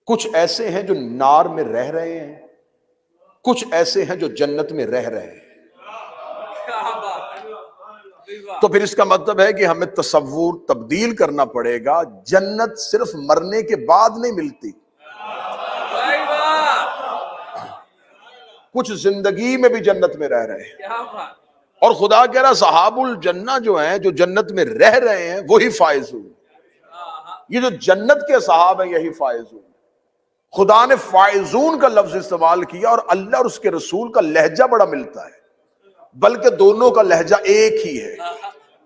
کچھ ایسے ہیں جو نار میں رہ رہے ہیں، کچھ ایسے ہیں جو جنت میں رہ رہے ہیں۔ تو پھر اس کا مطلب ہے کہ ہمیں تصور تبدیل کرنا پڑے گا، جنت صرف مرنے کے بعد نہیں ملتی، کچھ زندگی میں بھی جنت میں رہ رہے ہیں۔ اور خدا کہہ رہا صحاب الجنہ جو ہیں، جو جنت میں رہ رہے ہیں وہی فائزون، یہ جو جنت کے صحاب ہیں یہی فائزون۔ خدا نے فائزون کا لفظ استعمال کیا، اور اللہ اور اس کے رسول کا لہجہ بڑا ملتا ہے، بلکہ دونوں کا لہجہ ایک ہی ہے۔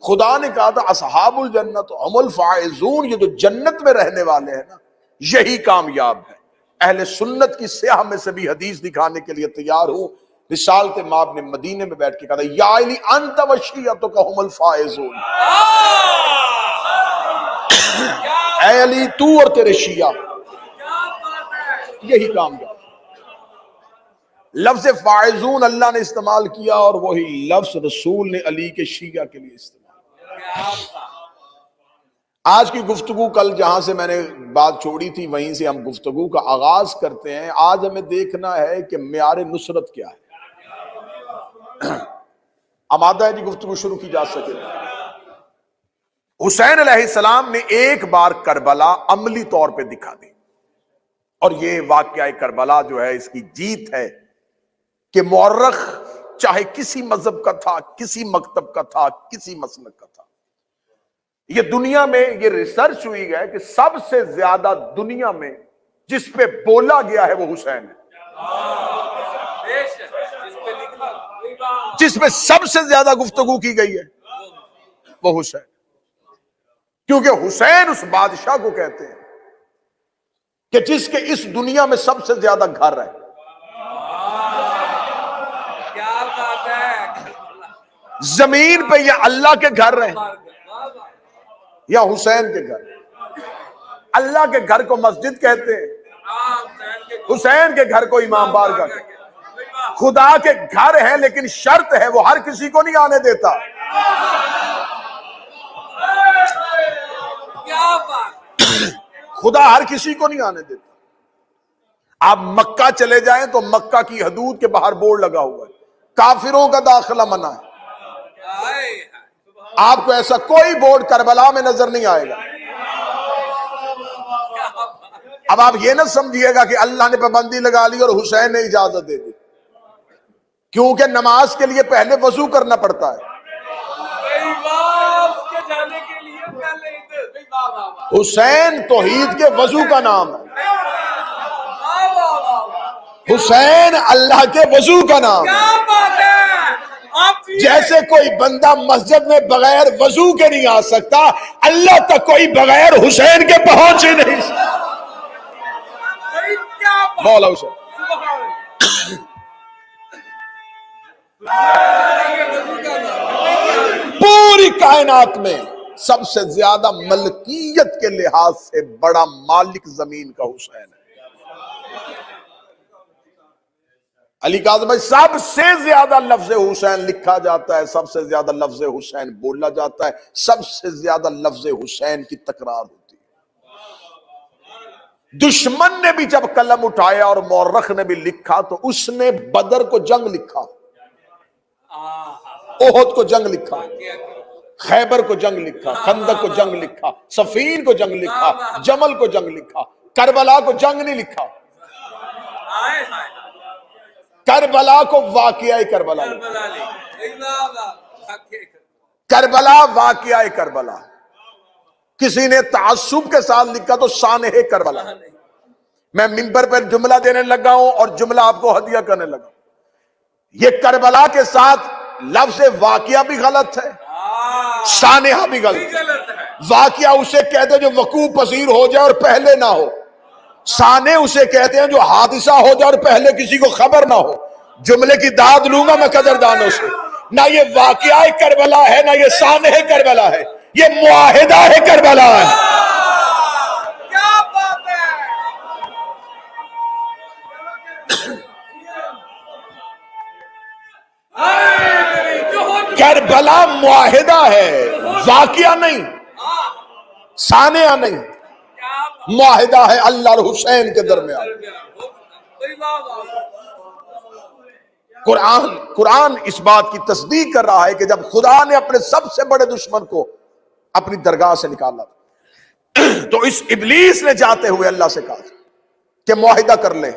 خدا نے کہا تھا اصحاب الجنت هم الفائزون، یہ جو جنت میں رہنے والے ہیں نا یہی کامیاب ہے۔ اہل سنت کی سیاہ میں سے بھی حدیث دکھانے کے لیے تیار ہوں۔ رسالت مآب نے مدینے میں بیٹھ کے کہا تھا یا علی انت وشیعتک هم الفائزون، اے علی تو اور تیرے شیعہ یہی کامیاب۔ لفظ فائزون اللہ نے استعمال کیا، اور وہی لفظ رسول نے علی کے شیعہ کے لیے استعمال کیا۔ آج کی گفتگو، کل جہاں سے میں نے بات چھوڑی تھی وہیں سے ہم گفتگو کا آغاز کرتے ہیں۔ آج ہمیں دیکھنا ہے کہ معیار نصرت کیا ہے۔ آمادہ ہے جی گفتگو شروع کی جا سکے؟ حسین علیہ السلام نے ایک بار کربلا عملی طور پہ دکھا دی، اور یہ واقعہ کربلا جو ہے اس کی جیت ہے کہ مورخ چاہے کسی مذہب کا تھا، کسی مکتب کا تھا، کسی مسلک کا تھا، یہ دنیا میں یہ ریسرچ ہوئی ہے کہ سب سے زیادہ دنیا میں جس پہ بولا گیا ہے وہ حسین ہے، جس پہ سب سے زیادہ گفتگو کی گئی ہے وہ حسین، کیونکہ حسین اس بادشاہ کو کہتے ہیں کہ جس کے اس دنیا میں سب سے زیادہ گھر ہے۔ زمین پہ یا اللہ کے گھر ہیں یا حسین کے گھر۔ اللہ کے گھر کو مسجد کہتے ہیں، حسین کے گھر کو امام بارگاہ کہتے ہیں۔ خدا کے گھر ہیں لیکن شرط ہے وہ ہر کسی کو نہیں آنے دیتا۔ خدا ہر کسی کو نہیں آنے دیتا۔ آپ مکہ چلے جائیں تو مکہ کی حدود کے باہر بورڈ لگا ہوا ہے کافروں کا داخلہ منع ہے۔ آپ کو ایسا کوئی بورڈ کربلا میں نظر نہیں آئے گا۔ اب آپ یہ نہ سمجھیے گا کہ اللہ نے پابندی لگا لی اور حسین نے اجازت دے دی، کیونکہ نماز کے لیے پہلے وضو کرنا پڑتا ہے۔ حسین توحید کے وضو کا نام ہے، حسین اللہ کے وضو کا نام ہے۔ جیسے کوئی بندہ مسجد میں بغیر وضو کے نہیں آ سکتا، اللہ تک کوئی بغیر حسین کے پہنچ ہی نہیں سکتا۔ مولا حسین پوری کائنات میں سب سے زیادہ ملکیت کے لحاظ سے بڑا مالک زمین کا حسین ہے۔ علی کاظم بھائی، سب سے زیادہ لفظ حسین لکھا جاتا ہے، سب سے زیادہ لفظ حسین بولا جاتا ہے، سب سے زیادہ لفظ حسین کی تکرار ہوتی ہے۔ دشمن نے بھی جب قلم اٹھایا اور مورخ نے بھی لکھا تو اس نے بدر کو جنگ لکھا، احد کو جنگ لکھا، خیبر کو جنگ لکھا، خندق کو جنگ لکھا، صفین کو جنگ لکھا، جمل کو جنگ لکھا، کربلا کو جنگ نہیں لکھا۔ کربلا کو واقعہ کربلا لکھا۔ کربلا واقعہ کربلا، کسی نے تعصب کے ساتھ لکھا تو سانح کربلا۔ میں منبر پر جملہ دینے لگا ہوں اور جملہ آپ کو ہدیہ کرنے لگا ہوں۔ یہ کربلا کے ساتھ لفظ واقعہ بھی غلط ہے، سانحہ بھی غلط ہے۔ واقعہ اسے کہتے ہیں جو وقوع پذیر ہو جائے اور پہلے نہ ہو، سانحہ اسے کہتے ہیں جو حادثہ ہو جائے اور پہلے کسی کو خبر نہ ہو۔ جملے کی داد لوں گا میں قدردانوں سے، نہ یہ واقعہ کربلا ہے نہ یہ سانحہ کربلا ہے، یہ معاہدہ ہے کربلا ہے۔ کیا بات ہے! کربلا معاہدہ ہے، واقعہ نہیں، سانحہ نہیں۔ معاہدہ ہے اللہ اور حسین کے درمیان۔ قرآن اس بات کی تصدیق کر رہا ہے کہ جب خدا نے اپنے سب سے بڑے دشمن کو اپنی درگاہ سے نکالا تو اس ابلیس نے جاتے ہوئے اللہ سے کہا کہ معاہدہ کر لیں۔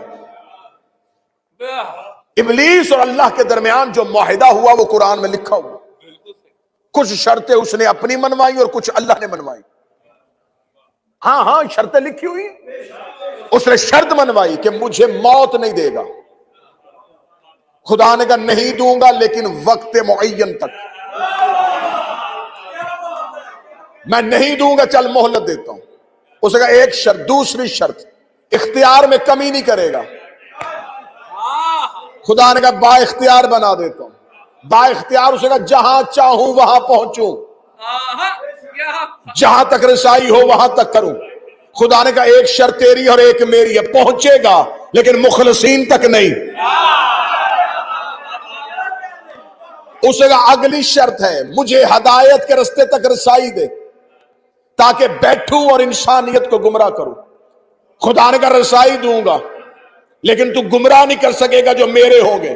ابلیس اور اللہ کے درمیان جو معاہدہ ہوا وہ قرآن میں لکھا ہوا، کچھ شرطیں اس نے اپنی منوائی اور کچھ اللہ نے منوائی۔ ہاں شرطیں لکھی ہوئی، اس نے شرط منوائی کہ مجھے موت نہیں دے گا، خدا نے کہا نہیں دوں گا لیکن وقت معین تک، میں نہیں دوں گا، چل مہلت دیتا ہوں۔ اس نے کہا ایک شرط، دوسری شرط اختیار میں کمی نہیں کرے گا، خدا نے کہا با اختیار بنا دیتا ہوں۔ با اختیار اسے کہا جہاں چاہوں وہاں پہنچوں، جہاں تک رسائی ہو وہاں تک کروں۔ خدا نے کہا ایک شرط تیری اور ایک میری ہے، پہنچے گا لیکن مخلصین تک نہیں۔ اسے کہا اگلی شرط ہے مجھے ہدایت کے رستے تک رسائی دے تاکہ بیٹھوں اور انسانیت کو گمراہ کروں۔ خدا نے کہا رسائی دوں گا لیکن تو گمراہ نہیں کر سکے گا جو میرے ہوں گے۔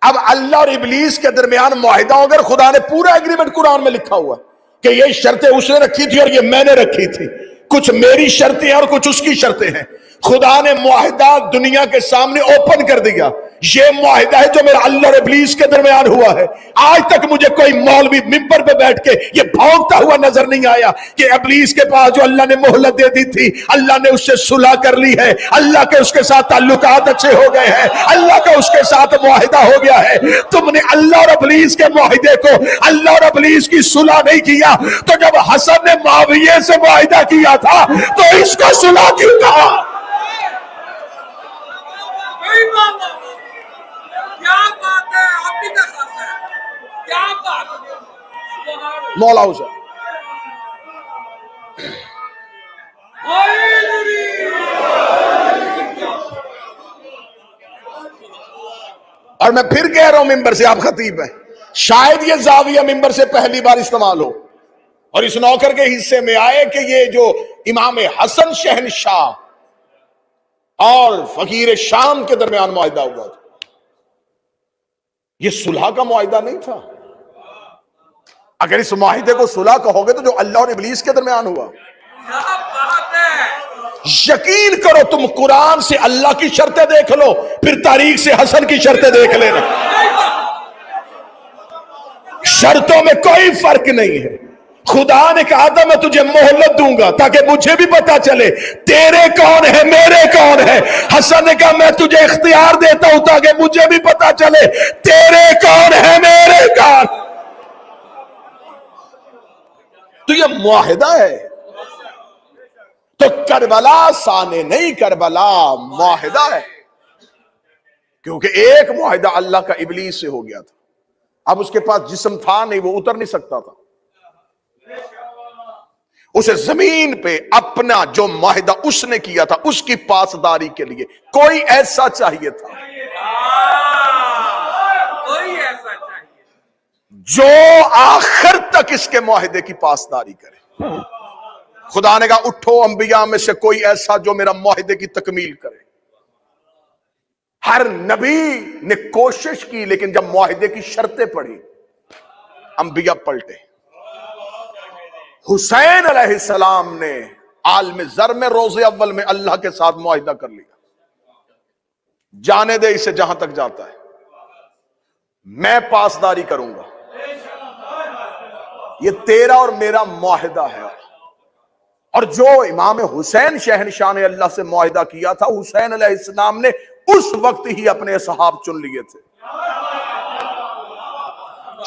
اب اللہ اور ابلیس کے درمیان معاہدہ ہو گیا، خدا نے پورا ایگریمنٹ قرآن میں لکھا ہوا کہ یہ شرطیں اس نے رکھی تھی اور یہ میں نے رکھی تھی، کچھ میری شرطیں ہیں اور کچھ اس کی شرطیں ہیں۔ خدا نے معاہدہ دنیا کے سامنے اوپن کر دیا، یہ معاہدہ ہے جو میرا اللہ اور ابلیس کے درمیان ہوا ہے۔ آج تک مجھے کوئی مولوی ممبر پہ بیٹھ کے یہ بھونکتا ہوا نظر نہیں آیا کہ ابلیس کے پاس جو اللہ نے مہلت دے دی تھی اللہ نے اس سے صلح کر لی ہے، اللہ کے اس کے ساتھ تعلقات اچھے ہو گئے ہیں، اللہ کا اس کے ساتھ معاہدہ ہو گیا ہے۔ تم نے اللہ اور ابلیس کے معاہدے کو، اللہ اور ابلیس کی صلح نہیں کیا، تو جب حسن نے معاویہ سے معاہدہ کیا تھا تو اس کو صلح کیوں کہا؟ مولا حسین اور میں پھر کہہ رہا ہوں ممبر سے، آپ خطیب ہیں، شاید یہ زاویہ ممبر سے پہلی بار استعمال ہو اور اس نوکر کے حصے میں آئے کہ یہ جو امام حسن شہنشاہ اور فقیر شام کے درمیان معاہدہ ہوا تھا یہ صلح کا معاہدہ نہیں تھا۔ اگر اس معاہدے کو صلح کہو گے تو جو اللہ اور ابلیس کے درمیان ہوا، یقین کرو تم قرآن سے اللہ کی شرطیں دیکھ لو پھر تاریخ سے حسن کی شرطیں دیکھ لینا، شرطوں میں کوئی فرق نہیں ہے۔ خدا نے کہا تھا میں تجھے مہلت دوں گا تاکہ مجھے بھی پتا چلے تیرے کون ہے میرے کون ہے۔ حسن نے کہا میں تجھے اختیار دیتا ہوں تاکہ مجھے بھی پتا چلے تیرے کون ہے میرے کون۔ تو یہ معاہدہ ہے، تو کربلا سانے نہیں، کربلا معاہدہ ہے، کیونکہ ایک معاہدہ اللہ کا ابلیس سے ہو گیا تھا، اب اس کے پاس جسم تھا نہیں، وہ اتر نہیں سکتا تھا، اسے زمین پہ اپنا جو معاہدہ اس نے کیا تھا اس کی پاسداری کے لیے کوئی ایسا چاہیے تھا جو آخر تک اس کے معاہدے کی پاسداری کرے۔ خدا نے کہا اٹھو انبیاء میں سے کوئی ایسا جو میرا معاہدے کی تکمیل کرے۔ ہر نبی نے کوشش کی لیکن جب معاہدے کی شرطیں پڑھی انبیاء پلٹے۔ حسین علیہ السلام نے عالم زر میں روز اول میں اللہ کے ساتھ معاہدہ کر لیا، جانے دے اسے جہاں تک جاتا ہے، میں پاسداری کروں گا، یہ تیرا اور میرا معاہدہ ہے۔ اور جو امام حسین شہنشاہ نے اللہ سے معاہدہ کیا تھا، حسین علیہ السلام نے اس وقت ہی اپنے صحاب چن لیے تھے۔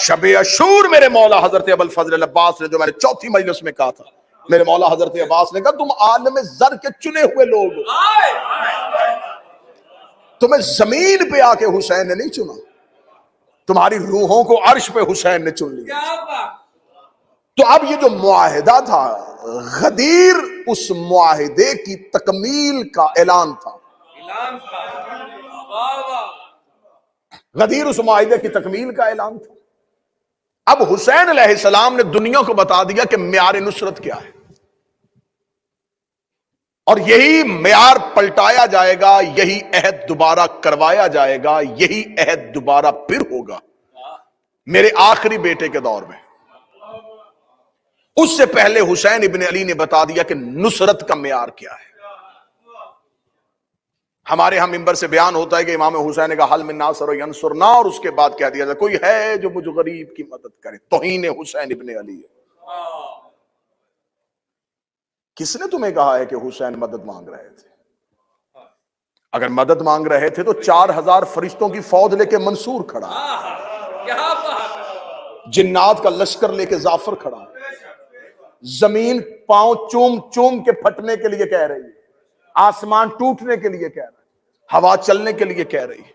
شب عاشور میرے مولا حضرت ابوالفضل عباس نے، جو میں نے چوتھی مجلس میں کہا تھا، میرے مولا حضرت عباس نے کہا تم عالم زر کے چنے ہوئے لوگ ہو، تمہیں زمین پہ آ کے حسین نے نہیں چنا، تمہاری روحوں کو عرش پہ حسین نے چن لیا۔ تو اب یہ جو معاہدہ تھا غدیر اس معاہدے کی تکمیل کا اعلان تھا، غدیر اس معاہدے کی تکمیل کا اعلان تھا۔ اب حسین علیہ السلام نے دنیا کو بتا دیا کہ معیار نصرت کیا ہے۔ اور یہی معیار پلٹایا جائے گا، یہی عہد دوبارہ کروایا جائے گا، یہی عہد دوبارہ پھر ہوگا میرے آخری بیٹے کے دور میں۔ اس سے پہلے حسین ابن علی نے بتا دیا کہ نصرت کا معیار کیا ہے۔ ہمارے ہم ممبر سے بیان ہوتا ہے کہ امام حسین نے کہا حل من ناصر ینصرنا، اور اس کے بعد کہہ دیا جائے کوئی ہے جو مجھ غریب کی مدد کرے۔ توہین حسین ابن علی ہے۔ کس نے تمہیں کہا ہے کہ حسین مدد مانگ رہے تھے؟ اگر مدد مانگ رہے تھے تو 4000 فرشتوں کی فوج لے کے منصور کھڑا، جنات کا لشکر لے کے جعفر کھڑا، زمین پاؤں چوم چوم کے پھٹنے کے لیے کہہ رہی ہے، آسمان ٹوٹنے کے لیے کہہ رہا ہے، ہوا چلنے کے لیے کہہ رہی ہے۔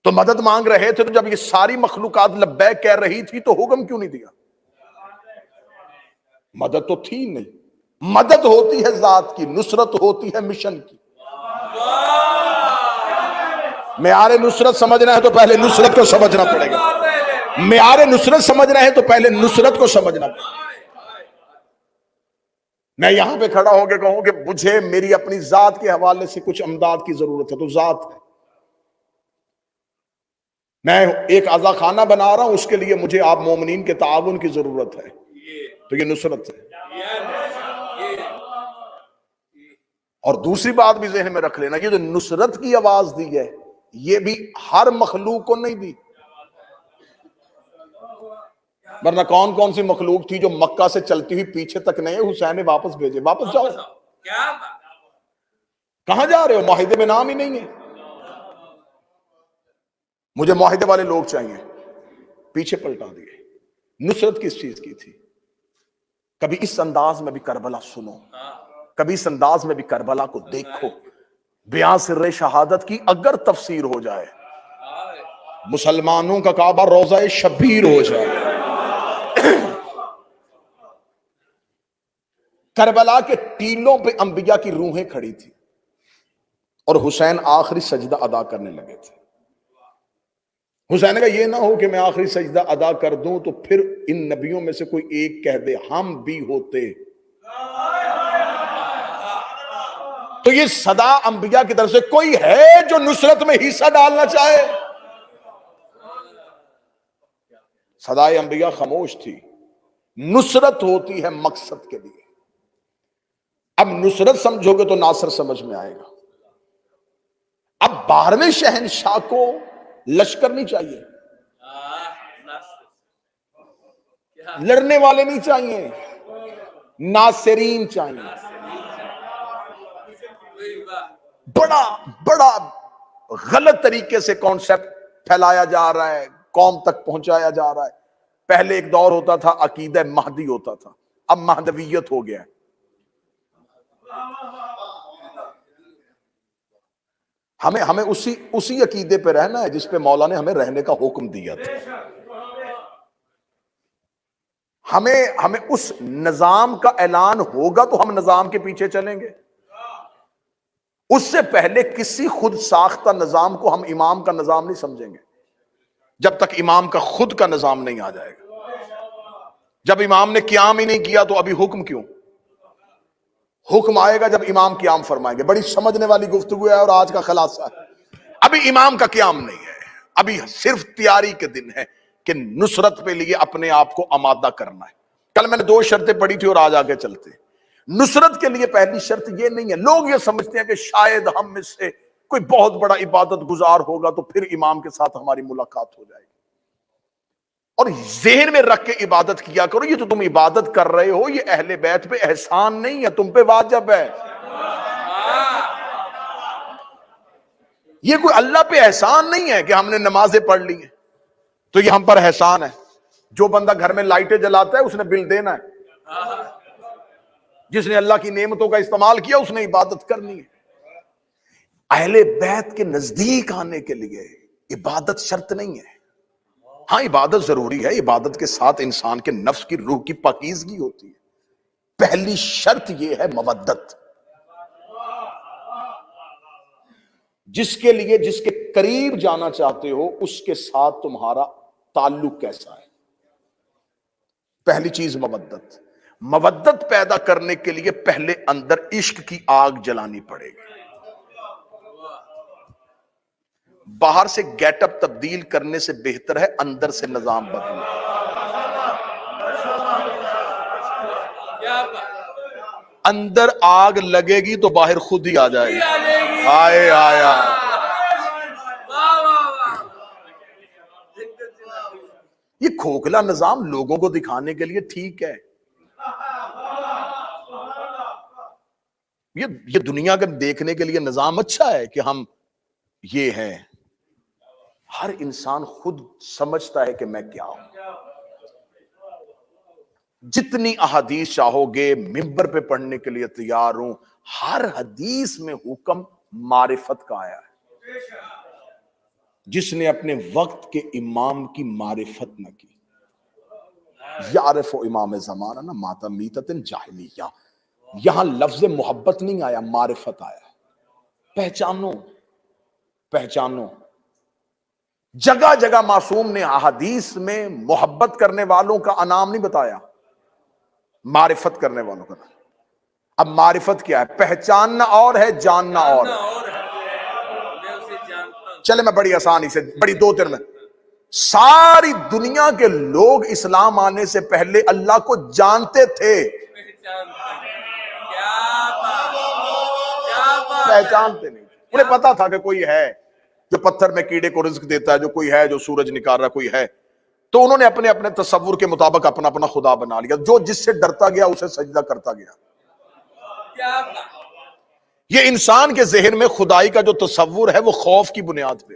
تو مدد مانگ رہے تھے، تو جب یہ ساری مخلوقات لبیک کہہ رہی تھی تو حکم کیوں نہیں دیا؟ مدد تو تھی نہیں۔ مدد ہوتی ہے ذات کی، نصرت ہوتی ہے مشن کی۔ معیار نصرت سمجھنا ہے تو پہلے نصرت کو سمجھنا پڑے گا۔ معیار نصرت سمجھنا ہے تو پہلے نصرت کو سمجھنا پڑے گا۔ میں یہاں پہ کھڑا ہو کے کہوں کہ مجھے میری اپنی ذات کے حوالے سے کچھ امداد کی ضرورت ہے تو ذات ہے۔ میں ایک عزا خانہ بنا رہا ہوں، اس کے لیے مجھے آپ مومنین کے تعاون کی ضرورت ہے، تو یہ نصرت ہے۔ اور دوسری بات بھی ذہن میں رکھ لینا، یہ جو نصرت کی آواز دی ہے یہ بھی ہر مخلوق کو نہیں دی، ورنہ کون کون سی مخلوق تھی جو مکہ سے چلتی ہوئی پیچھے تک نہیں، حسین نے واپس بھیجے، واپس جاؤ۔ کہاں جا رہے ہو؟ معاہدے میں نام ہی نہیں ہے۔ مجھے معاہدے والے لوگ چاہیے، پیچھے پلٹا دیے۔ نصرت کس چیز کی تھی؟ کبھی اس انداز میں بھی کربلا سنو، کبھی اس انداز میں بھی کربلا کو دیکھو، بیان سر شہادت کی اگر تفسیر ہو جائے، مسلمانوں کا کعبہ روضہ شبیر ہو جائے۔ کربلا کے ٹیلوں پہ انبیاء کی روحیں کھڑی تھی اور حسین آخری سجدہ ادا کرنے لگے تھے۔ حسین نے کہا یہ نہ ہو کہ میں آخری سجدہ ادا کر دوں تو پھر ان نبیوں میں سے کوئی ایک کہہ دے ہم بھی ہوتے، تو یہ صدا انبیاء کی طرف سے کوئی ہے جو نصرت میں حصہ ڈالنا چاہے؟ صدائے انبیاء خاموش تھی۔ نصرت ہوتی ہے مقصد کے لیے۔ اب نصرت سمجھو گے تو ناصر سمجھ میں آئے گا۔ اب 12ویں شہنشاہ کو لشکر نہیں چاہیے، لڑنے والے نہیں چاہیے، ناصرین چاہیے۔ بڑا بڑا غلط طریقے سے کانسیپٹ پھیلایا جا رہا ہے، قوم تک پہنچایا جا رہا ہے۔ پہلے ایک دور ہوتا تھا عقیدہ مہدی ہوتا تھا، اب مہدویت ہو گیا ہے۔ ہمیں اسی عقیدے پہ رہنا ہے جس پہ مولا نے ہمیں رہنے کا حکم دیا تھا۔ ہمیں اس نظام کا اعلان ہوگا تو ہم نظام کے پیچھے چلیں گے۔ اس سے پہلے کسی خود ساختہ نظام کو ہم امام کا نظام نہیں سمجھیں گے جب تک امام کا خود کا نظام نہیں آ جائے گا۔ جب امام نے قیام ہی نہیں کیا تو ابھی حکم کیوں؟ حکم آئے گا جب امام قیام فرمائیں گے۔ بڑی سمجھنے والی گفتگو ہے اور آج کا خلاصہ ہے، ابھی امام کا قیام نہیں ہے، ابھی صرف تیاری کے دن ہے کہ نصرت پہ لیے اپنے آپ کو آمادہ کرنا ہے۔ کل میں نے 2 شرطیں پڑھی تھی اور آج آگے چلتے ہیں۔ نصرت کے لیے پہلی شرط یہ نہیں ہے، لوگ یہ سمجھتے ہیں کہ شاید ہم میں سے کوئی بہت بڑا عبادت گزار ہوگا تو پھر امام کے ساتھ ہماری ملاقات ہو جائے گی، اور ذہن میں رکھ کے عبادت کیا کرو، یہ جو تم عبادت کر رہے ہو یہ اہل بیت پہ احسان نہیں ہے، تم پہ واجب ہے۔ یہ کوئی اللہ پہ احسان نہیں ہے کہ ہم نے نمازیں پڑھ لی ہیں تو یہ ہم پر احسان ہے۔ جو بندہ گھر میں لائٹیں جلاتا ہے اس نے بل دینا ہے، جس نے اللہ کی نعمتوں کا استعمال کیا اس نے عبادت کرنی ہے۔ اہل بیت کے نزدیک آنے کے لیے عبادت شرط نہیں ہے۔ ہاں عبادت ضروری ہے، عبادت کے ساتھ انسان کے نفس کی روح کی پاکیزگی ہوتی ہے۔ پہلی شرط یہ ہے مودت، جس کے لیے جس کے قریب جانا چاہتے ہو اس کے ساتھ تمہارا تعلق کیسا ہے۔ پہلی چیز مودت۔ مودت پیدا کرنے کے لیے پہلے اندر عشق کی آگ جلانی پڑے گی. باہر سے گیٹ اپ تبدیل کرنے سے بہتر ہے اندر سے نظام بدلنا. اندر آگ لگے گی تو باہر خود ہی آ جائے گی. آئے آیا. یہ کھوکھلا نظام لوگوں کو دکھانے کے لیے ٹھیک ہے. یہ دنیا کا دیکھنے کے لیے نظام اچھا ہے کہ ہم یہ ہیں. ہر انسان خود سمجھتا ہے کہ میں کیا ہوں. جتنی احادیث چاہو گے منبر پہ پڑھنے کے لیے تیار ہوں. ہر حدیث میں حکم معرفت کا آیا ہے. جس نے اپنے وقت کے امام کی معرفت نہ کی. یعرف امام زمانہ نا ماتا میتت جاہلیہ. یہاں لفظ محبت نہیں آیا، معرفت آیا. پہچانو پہچانو. جگہ جگہ معصوم نے احادیث میں محبت کرنے والوں کا انعام نہیں بتایا، معرفت کرنے والوں کا نام. اب معرفت کیا ہے؟ پہچاننا اور ہے، جاننا اور ہے. چلے میں بڑی آسانی سے بڑی دو تین میں، ساری دنیا کے لوگ اسلام آنے سے پہلے اللہ کو جانتے تھے، پہچانتے نہیں. انہیں پتا تھا کہ کوئی ہے جو پتھر میں کیڑے کو رزق دیتا ہے، جو کوئی ہے جو سورج نکال رہا، کوئی ہے. تو انہوں نے اپنے اپنے تصور کے مطابق اپنا اپنا خدا بنا لیا. جو جس سے ڈرتا گیا اسے سجدہ کرتا گیا. یہ انسان کے ذہن میں خدائی کا جو تصور ہے وہ خوف کی بنیاد پہ.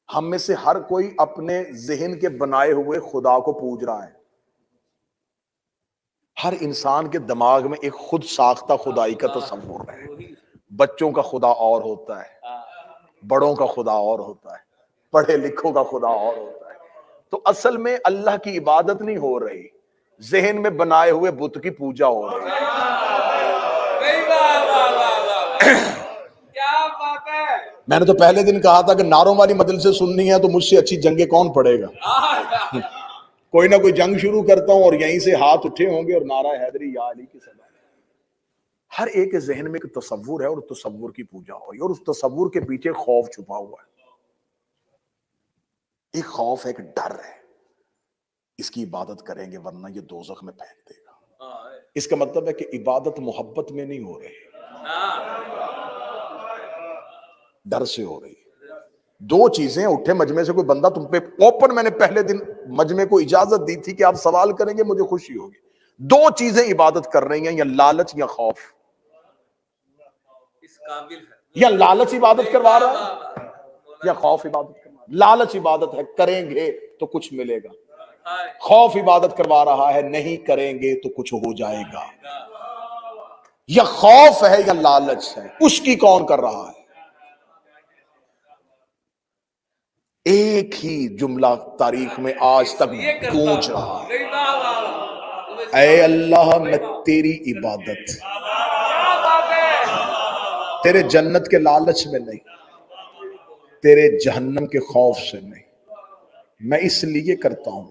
ہم میں سے ہر کوئی اپنے ذہن کے بنائے ہوئے خدا کو پوج رہا ہے. ہر انسان کے دماغ میں ایک خود ساختہ خدائی کا تصور ہے. بچوں کا خدا اور ہوتا ہے، بڑوں کا خدا اور ہوتا ہے، پڑھے لکھوں کا خدا اور ہوتا ہے. تو اصل میں اللہ کی عبادت نہیں ہو رہی، ذہن میں بنائے ہوئے بت کی پوجا ہو رہی ہے. میں نے تو پہلے دن کہا تھا کہ نعروں والی مدل سے سننی ہے تو مجھ سے اچھی جنگیں کون پڑے گا. کوئی نہ کوئی جنگ شروع کرتا ہوں اور یہیں سے ہاتھ اٹھے ہوں گے اور نعرہ حیدری یا علی کی صدا. ہر ایک کے ذہن میں ایک تصور ہے اور تصور کی پوجا ہو رہی ہے، اور اس تصور کے پیچھے خوف چھپا ہوا ہے. ایک خوف ہے، ایک ڈر ہے. اس کی عبادت کریں گے ورنہ یہ دوزخ میں پھینک دے گا. اس کا مطلب ہے کہ عبادت محبت میں نہیں ہو رہی، ڈر سے ہو رہی. دو چیزیں اٹھے مجمع سے کوئی بندہ تم پہ اوپن، میں نے پہلے دن مجمع کو اجازت دی تھی کہ آپ سوال کریں گے مجھے خوشی ہوگی. دو چیزیں عبادت کر رہی ہیں، یا لالچ یا خوف. یا لالچ عبادت کروا رہا ہے یا خوف عبادت کروا رہا ہے. لالچ عبادت ہے، کریں گے تو کچھ ملے گا. خوف عبادت کروا رہا ہے، نہیں کریں گے تو کچھ ہو جائے گا. یا خوف ہے یا لالچ ہے، اس کی کون کر رہا ہے؟ ایک ہی جملہ تاریخ میں آج تک گونج رہا ہے، اے اللہ میں تیری عبادت، تیرے جنت کے لالچ میں نہیں، تیرے جہنم کے خوف سے نہیں. میں اس لیے کرتا ہوں.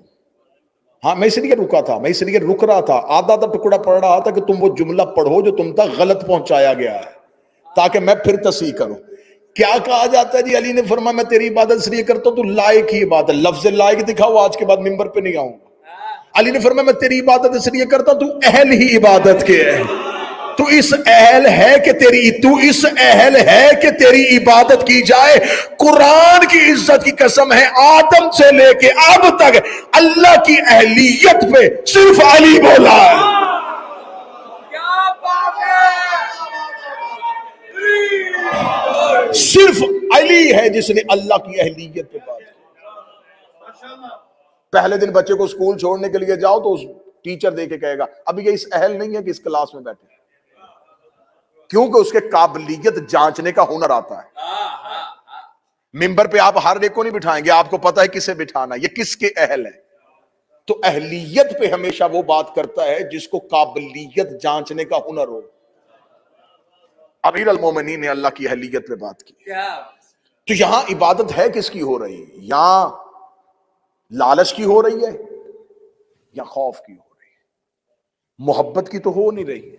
ہاں میں اس لیے رکا تھا، میں اس لیے رک رہا تھا، آدھا ٹکڑا پڑ رہا تھا کہ تم وہ جملہ پڑھو جو تم تک غلط پہنچایا گیا ہے، تاکہ میں پھر تصحیح کروں. کیا کہا جاتا ہے جی؟ علی نے فرمایا میں تیری عبادت اس لیے کرتا ہوں تو لائق ہی عبادت. لفظ لائق دکھاؤ، آج کے بعد ممبر پہ نہیں آؤں گا. علی نے فرمایا میں تیری عبادت اس لیے کرتا ہوں تو اہل ہی عبادت کے ہے. تو اس اہل ہے کہ تیری عبادت کی جائے. قرآن کی عزت کی قسم ہے، آدم سے لے کے اب تک اللہ کی اہلیت پہ صرف علی بولا ہے. صرف علی ہے جس نے اللہ کی اہلیت پہ بات کی. پہلے دن بچے کو اسکول چھوڑنے کے لیے جاؤ تو ٹیچر دے کے کہے گا اب یہ اس اہل نہیں ہے کہ اس کلاس میں بیٹھے، کیونکہ اس کے قابلیت جانچنے کا ہنر آتا ہے. ممبر پہ آپ ہر ایک کو نہیں بٹھائیں گے، آپ کو پتا ہے کسے بٹھانا، یہ کس کے اہل ہے. تو اہلیت پہ ہمیشہ وہ بات کرتا ہے جس کو قابلیت جانچنے کا ہنر ہو. امیر المومنین نے اللہ کی اہلیت پہ بات کی. تو یہاں عبادت ہے کس کی ہو رہی ہے؟ یہاں لالچ کی ہو رہی ہے یا خوف کی ہو رہی ہے؟ محبت کی تو ہو نہیں رہی،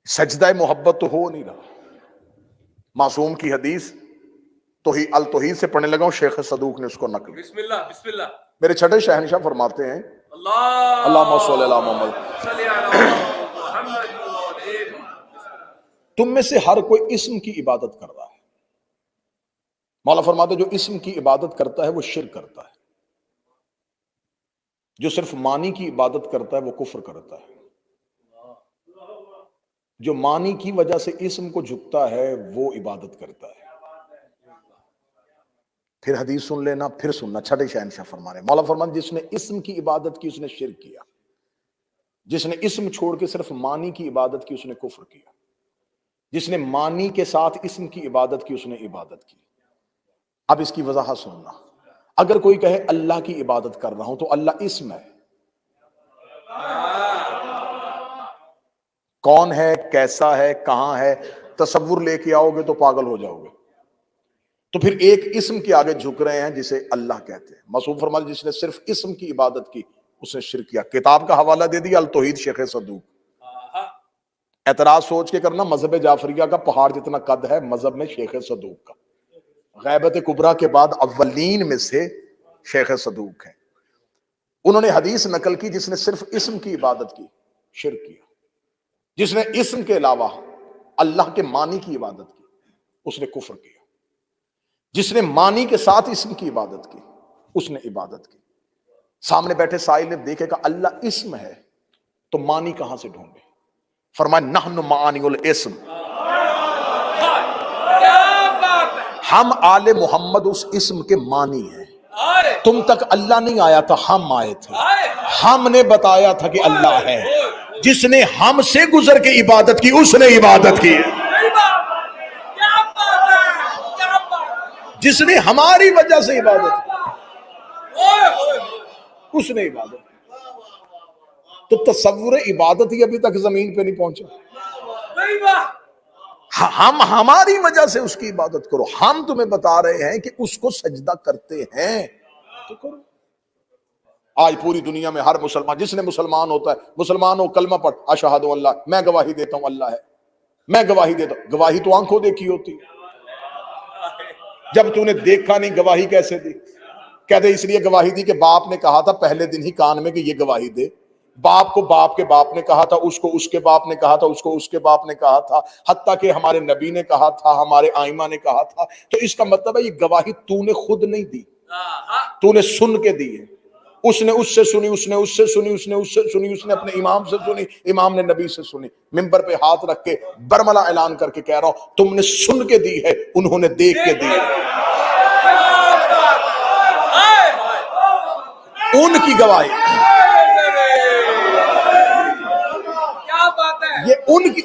سجدہ محبت تو ہو نہیں رہا۔ معصوم کی حدیث التوحید سے پڑھنے لگا ہوں، شیخ صدوق نے اس کو نقل، بسم اللہ بسم اللہ۔ میرے چھٹے شہنشاہ فرماتے ہیں اللہم صلی علی محمد، تم میں سے ہر کوئی اسم کی عبادت کر رہا ہے۔ مولا فرماتے جو اسم کی عبادت کرتا ہے وہ شرک کرتا ہے، جو صرف معنی کی عبادت کرتا ہے وہ کفر کرتا ہے، جو معنی کی وجہ سے اسم کو جھکتا ہے وہ عبادت کرتا ہے۔ پھر حدیث سن لینا، پھر سننا، چھٹے شہنشاہ فرما رہے ہیں، مولا فرمان جس نے اسم کی عبادت کی اس نے شرک کیا، جس نے اسم چھوڑ کے صرف معنی کی عبادت کی اس نے کفر کیا، جس نے معنی کے ساتھ اسم کی عبادت کی اس نے عبادت کی۔ اب اس کی وضاحت سننا، اگر کوئی کہے اللہ کی عبادت کر رہا ہوں تو اللہ اسم ہے، کون ہے، کیسا ہے، کہاں ہے، تصور لے کے آؤ گے تو پاگل ہو جاؤ گے۔ تو پھر ایک اسم کے آگے جھک رہے ہیں جسے اللہ کہتے ہیں۔ معصوم فرماتے جس نے صرف اسم کی عبادت کی اس نے شرک کیا۔ کتاب کا حوالہ دے دیا التوحید شیخ صدوق۔ اعتراض سوچ کے کرنا، مذہب جعفریہ کا پہاڑ جتنا قد ہے مذہب میں شیخ صدوق کا، غیبت کبریٰ کے بعد اولین میں سے شیخ صدوق ہیں۔ انہوں نے حدیث نقل کی جس نے صرف اسم کی عبادت کی شرک کیا، جس نے اسم کے علاوہ اللہ کے معنی کی عبادت کی اس نے کفر کیا، جس نے معنی کے ساتھ اسم کی عبادت کی اس نے عبادت کی۔ سامنے بیٹھے سائل نے دیکھے کہ اللہ اسم ہے تو معنی کہاں سے ڈھونڈے؟ فرمایا نحن معانی الاسم، ہم آل محمد اس اسم کے معنی ہیں۔ تم تک اللہ نہیں آیا تھا، ہم آئے تھے، ہم نے بتایا تھا کہ اللہ ہے۔ جس نے ہم سے گزر کے عبادت کی اس نے عبادت کی، جس نے ہماری وجہ سے عبادت کی اس نے عبادت کی۔ تو تصور عبادت ہی ابھی تک زمین پہ نہیں پہنچا۔ ہم ہماری وجہ سے اس کی عبادت کرو، ہم تمہیں بتا رہے ہیں کہ اس کو سجدہ کرتے ہیں تو کرو۔ آج پوری دنیا میں ہر مسلمان، جس نے مسلمان ہوتا ہے، مسلمان ہو کلمہ پڑھ اشہد اللہ، میں گواہی دیتا ہوں اللہ ہے، میں گواہی دیتا ہوں۔ گواہی تو آنکھوں دیکھی ہوتی ہے، جب تو نے دیکھا نہیں گواہی کیسے دی؟ کہتے اس لیے گواہی دی کہ باپ نے کہا تھا پہلے دن ہی کان میں کہ یہ گواہی دے، باپ کو باپ کے باپ نے کہا تھا، اس کو اس کے باپ نے کہا تھا، اس کو اس کے باپ نے کہا تھا، حتیٰ کہ ہمارے نبی نے کہا تھا، ہمارے آئمہ نے کہا تھا۔ تو اس کا مطلب ہے یہ گواہی تو نے خود نہیں دی، تو نے سن کے دی ہے۔ اس نے اس سے سنی، اس نے اس سے سنی، اس نے اس سے سنی، اس نے اپنے امام سے سنی، امام نے نبی سے سنی۔ ممبر پہ ہاتھ رکھ کے برملا اعلان کر کے کہہ رہا ہوں تم نے سن کے دی ہے، انہوں نے دیکھ کے دی ہے۔ ان کی گواہی، یہ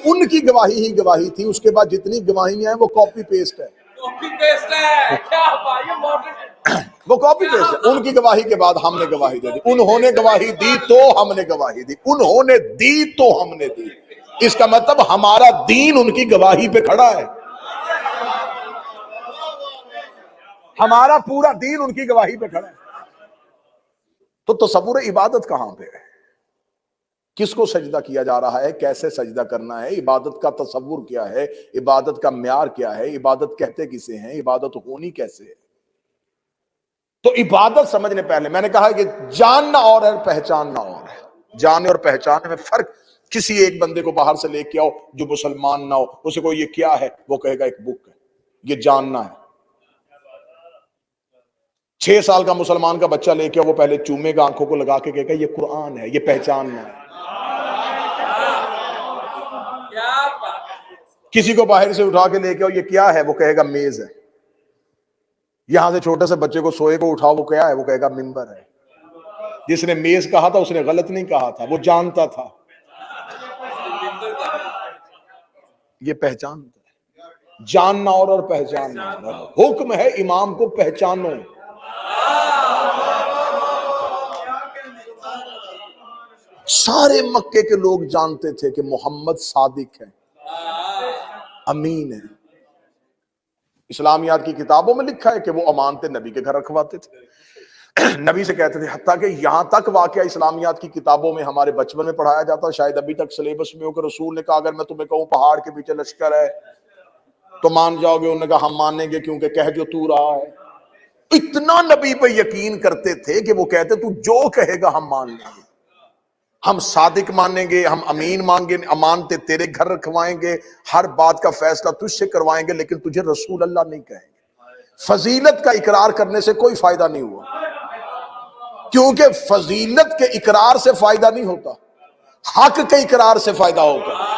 ان کی گواہی ہی گواہی تھی۔ اس کے بعد جتنی گواہیاں ہیں وہ کاپی پیسٹ ہے، وہ کاپی پیسٹ ہے۔ ان کی گواہی کے بعد ہم نے گواہی دے دی، انہوں نے گواہی دی تو ہم نے گواہی دی، انہوں نے دی تو ہم نے دی۔ اس کا مطلب ہمارا دین ان کی گواہی پہ کھڑا ہے، ہمارا پورا دین ان کی گواہی پہ کھڑا ہے۔ تو تصور عبادت کہاں پہ ہے؟ کس کو سجدہ کیا جا رہا ہے؟ کیسے سجدہ کرنا ہے؟ عبادت کا تصور کیا ہے؟ عبادت کا معیار کیا ہے؟ عبادت کہتے کسے ہیں؟ عبادت ہونی کیسے ہے؟ تو عبادت سمجھنے پہلے میں نے کہا کہ جاننا اور ہے، پہچاننا اور ہے۔ جاننے اور پہچاننے میں فرق۔ کسی ایک بندے کو باہر سے لے کے آؤ جو مسلمان نہ ہو، اسے کوئی یہ کیا ہے، وہ کہے گا ایک بک ہے، یہ جاننا ہے۔ 6 سال کا مسلمان کا بچہ لے کے وہ پہلے چومے گا آنکھوں کو لگا کے کہے گا یہ قرآن ہے، یہ پہچاننا ہے۔ کسی کو باہر سے اٹھا کے لے کے آؤ یہ کیا ہے، وہ کہے گا میز ہے۔ یہاں سے چھوٹے سے بچے کو سوئے کو اٹھاؤ وہ کیا ہے، وہ کہے گا ممبر ہے۔ جس نے میز کہا تھا اس نے غلط نہیں کہا تھا، وہ جانتا تھا، یہ پہچانتا ہے۔ جاننا اور پہچاننا اور۔ حکم ہے امام کو پہچانو۔ سارے مکے کے لوگ جانتے تھے کہ محمد صادق ہے، امین ہے۔ اسلامیات کی کتابوں میں لکھا ہے کہ وہ امانت نبی کے گھر رکھواتے تھے۔ نبی سے کہتے تھے، حتیٰ کہ یہاں تک واقعہ اسلامیات کی کتابوں میں ہمارے بچپن میں پڑھایا جاتا، شاید ابھی تک سلیبس میں ہو، کہ رسول نے کہا اگر میں تمہیں کہوں پہاڑ کے پیچھے لشکر ہے تو مان جاؤ گے؟ انہوں نے کہا ہم مانیں گے، کیونکہ کہہ جو تو رہا ہے۔ اتنا نبی پہ یقین کرتے تھے کہ وہ کہتے تو جو کہے گا ہم مان لیں گے، ہم صادق مانیں گے، ہم امین مانگیں، امانتے تیرے گھر رکھوائیں گے، ہر بات کا فیصلہ تجھ سے کروائیں گے، لیکن تجھے رسول اللہ نہیں کہیں گے۔ فضیلت کا اقرار کرنے سے کوئی فائدہ نہیں ہوا، کیونکہ فضیلت کے اقرار سے فائدہ نہیں ہوتا، حق کے اقرار سے فائدہ ہوتا۔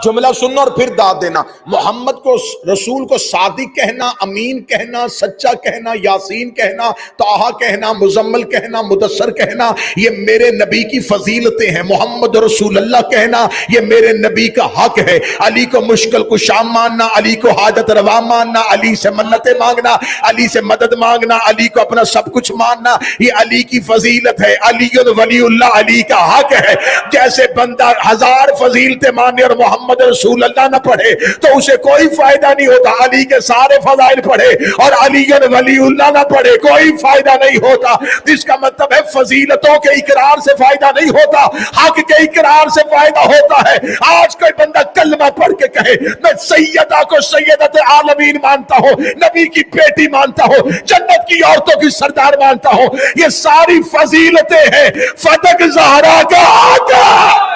جملہ سننا اور پھر داد دینا۔ محمد کو، رسول کو صادق کہنا، امین کہنا، سچا کہنا، یاسین کہنا، طٰہٰ کہنا، مزمل کہنا، مدثر کہنا، یہ میرے نبی کی فضیلتیں ہیں۔ محمد رسول اللہ کہنا یہ میرے نبی کا حق ہے۔ علی کو مشکل کشا ماننا، علی کو حاجت روا ماننا، علی سے منتیں مانگنا، علی سے مدد مانگنا، علی کو اپنا سب کچھ ماننا، یہ علی کی فضیلت ہے۔ علی ولی اللہ، علی کا حق ہے۔ جیسے بندہ ہزار فضیلتیں مانے اور محمد رسول اللہ نہ پڑھے تو اسے کوئی فائدہ نہیں ہوتا، علی کے سارے فضائل پڑھے اور علی ولی اللہ نہ پڑھے کوئی فائدہ نہیں ہوتا۔ جس کا مطلب ہے فضیلتوں کے اقرار سے فائدہ نہیں ہوتا، حق کے اقرار سے فائدہ ہوتا ہے۔ آج کوئی بندہ کلمہ پڑھ کے کہے میں سیدہ کو سیدت عالمین مانتا ہوں، نبی کی بیٹی مانتا ہوں، جنت کی عورتوں کی سردار مانتا ہوں، یہ ساری فضیلتیں ہیں، فتح زہرا کا آقا۔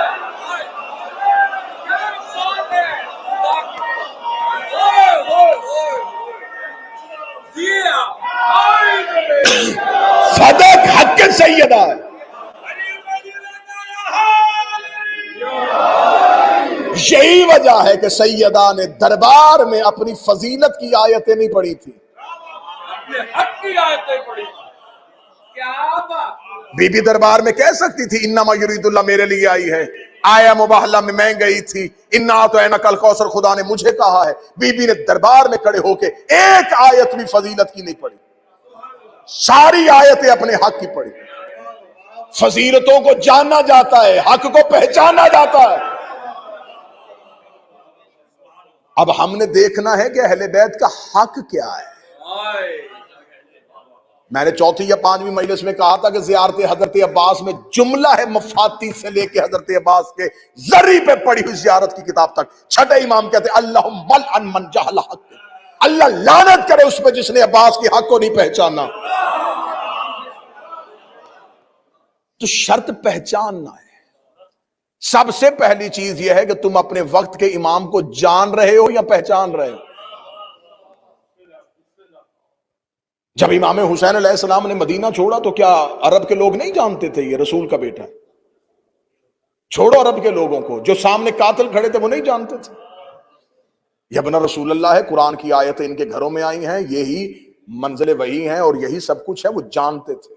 صدق حق سیدہ ہے۔ یہی وجہ ہے کہ سیدہ نے دربار میں اپنی فضیلت کی آیتیں نہیں پڑھی تھی، اپنے حق کی آیتیں پڑھی تھی۔ بی بی دربار میں کہہ سکتی تھی انما یرید اللہ میرے لیے آئی ہے، آیا مباہلہ میں گئی تھی، انا اعطیناک الکوثر خدا نے مجھے کہا ہے۔ بی بی نے دربار میں کھڑے ہو کے ایک آیت بھی فضیلت کی نہیں پڑھی، ساری آیتیں اپنے حق کی پڑھی۔ فضیلتوں کو جانا جاتا ہے، حق کو پہچانا جاتا ہے۔ اب ہم نے دیکھنا ہے کہ اہل بیت کا حق کیا ہے۔ میں نے چوتھی یا پانچویں مجلس میں کہا تھا کہ زیارت حضرت عباس میں جملہ ہے مفاتی سے لے کے حضرت عباس کے ذری پہ پڑھی ہوئی زیارت کی کتاب تک۔ چھٹے امام کہتے ہیں اللہم ملعن من جہل حق، اللہ لعنت کرے اس پہ جس نے عباس کے حق کو نہیں پہچانا۔ تو شرط پہچاننا ہے۔ سب سے پہلی چیز یہ ہے کہ تم اپنے وقت کے امام کو جان رہے ہو یا پہچان رہے ہو۔ جب امام حسین علیہ السلام نے مدینہ چھوڑا تو کیا عرب کے لوگ نہیں جانتے تھے یہ رسول کا بیٹا ہے؟ چھوڑو عرب کے لوگوں کو، جو سامنے قاتل کھڑے تھے وہ نہیں جانتے تھے یہ ابن رسول اللہ ہے، قرآن کی آیتیں ان کے گھروں میں آئی ہیں، یہی منزل وحی ہیں اور یہی سب کچھ ہے۔ وہ جانتے تھے،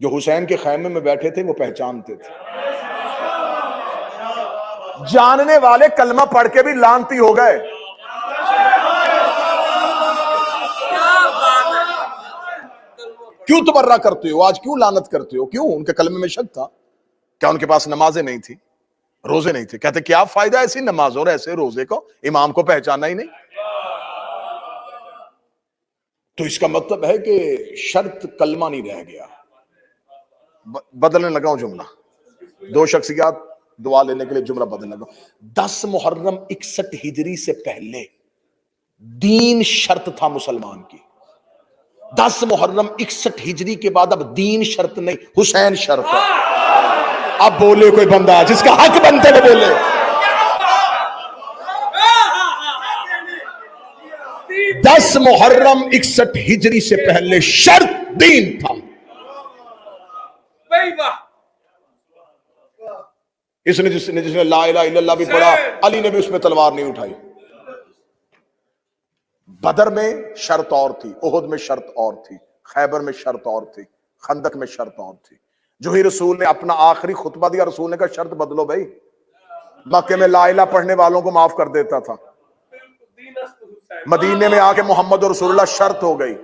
جو حسین کے خیمے میں بیٹھے تھے وہ پہچانتے تھے۔ جاننے والے کلمہ پڑھ کے بھی لعنتی ہو گئے۔ کیوں تبرہ کرتے ہو آج؟ کیوں لعنت کرتے ہو؟ کیوں؟ ان کے کلمے میں شک تھا۔ کیا ان کے پاس نمازیں نہیں تھی، روزے نہیں تھے؟ کہتے کیا فائدہ ایسی نماز اور ایسے روزے کو، امام کو پہچانا ہی نہیں؟ تو اس کا مطلب ہے کہ شرط کلمہ نہیں رہ گیا۔ بدلنے لگا ہوں جملہ، دو شخصیات دعا لینے کے لیے جملہ بدلنے لگا۔ 10 محرم 61 ہجری سے پہلے دین شرط تھا مسلمان کی۔ 10 محرم 61 ہجری کے بعد اب دین شرط نہیں، حسین شرط ہے۔ اب بولے کوئی بندہ جس کا حق بنتے وہ بولے۔ 10 محرم 61 ہجری سے پہلے شرط دین تھا۔ اس نے جس نے لا الہ الا اللہ بھی پڑھا، علی نے بھی اس میں تلوار نہیں اٹھائی۔ بدر میں شرط اور تھی، احد میں شرط اور تھی، خیبر میں شرط اور تھی، خندق میں شرط اور تھی۔ جو ہی رسول نے اپنا آخری خطبہ دیا، رسول نے کہا شرط بدلو بھائی۔ مکے میں لا الہ پڑھنے والوں کو معاف کر دیتا تھا، مدینے میں آ کے محمد رسول اللہ شرط ہو گئی۔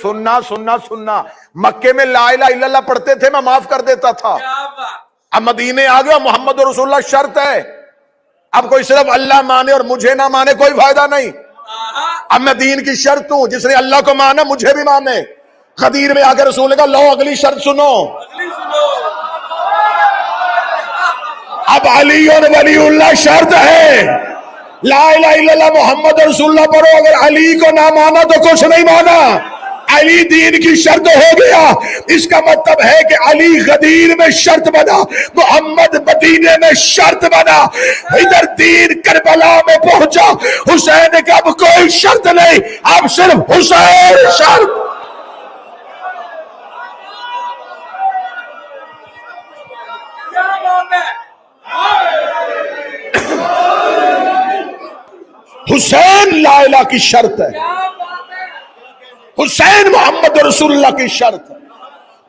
سننا سننا سننا، مکے میں لا الہ الا اللہ پڑھتے تھے، میں معاف کر دیتا تھا۔ اب مدینے آ گیا، محمد رسول اللہ شرط ہے۔ اب کوئی صرف اللہ مانے اور مجھے نہ مانے کوئی فائدہ نہیں۔ اب میں دین کی شرط ہوں، جس نے اللہ کو مانا مجھے بھی مانے۔ غدیر میں آ کے رسول نے کہا لو اگلی شرط سنو، اب علی ولی اللہ شرط ہے، لا الہ الا اللہ محمد رسول اللہ پڑھو، اگر علی کو نہ مانا تو کچھ نہیں مانا۔ علی دین کی شرط ہو گیا، اس کا مطلب ہے کہ علی غدیر میں شرط بنا، محمد مدینے میں شرط بنا، ادھر دین کربلا میں پہنچا، حسین کا اب کوئی شرط نہیں، اب صرف حسین شرط۔ حسین لا الہ کی شرط ہے، حسین محمد رسول اللہ کی شرط ہے،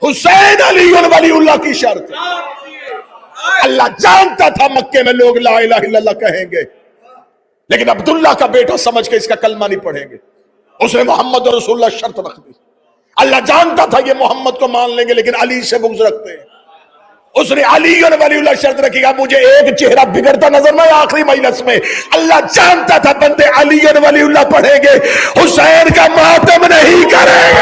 حسین علی ولی اللہ کی شرط ہے۔ اللہ جانتا تھا مکے میں لوگ لا الہ الا اللہ کہیں گے، لیکن عبداللہ کا بیٹا سمجھ کے اس کا کلمہ نہیں پڑھیں گے، اس نے محمد رسول اللہ شرط رکھ دی۔ اللہ جانتا تھا یہ محمد کو مان لیں گے لیکن علی سے بغض رکھتے ہیں، اس نے علی ولی اللہ شرط رکھی گا، مجھے ایک چہرہ بگڑتا نظر نہ آخری مجلس میں۔ اللہ جانتا تھا بندے علی ولی اللہ پڑھیں گے، حسین کا ماتم نہیں کریں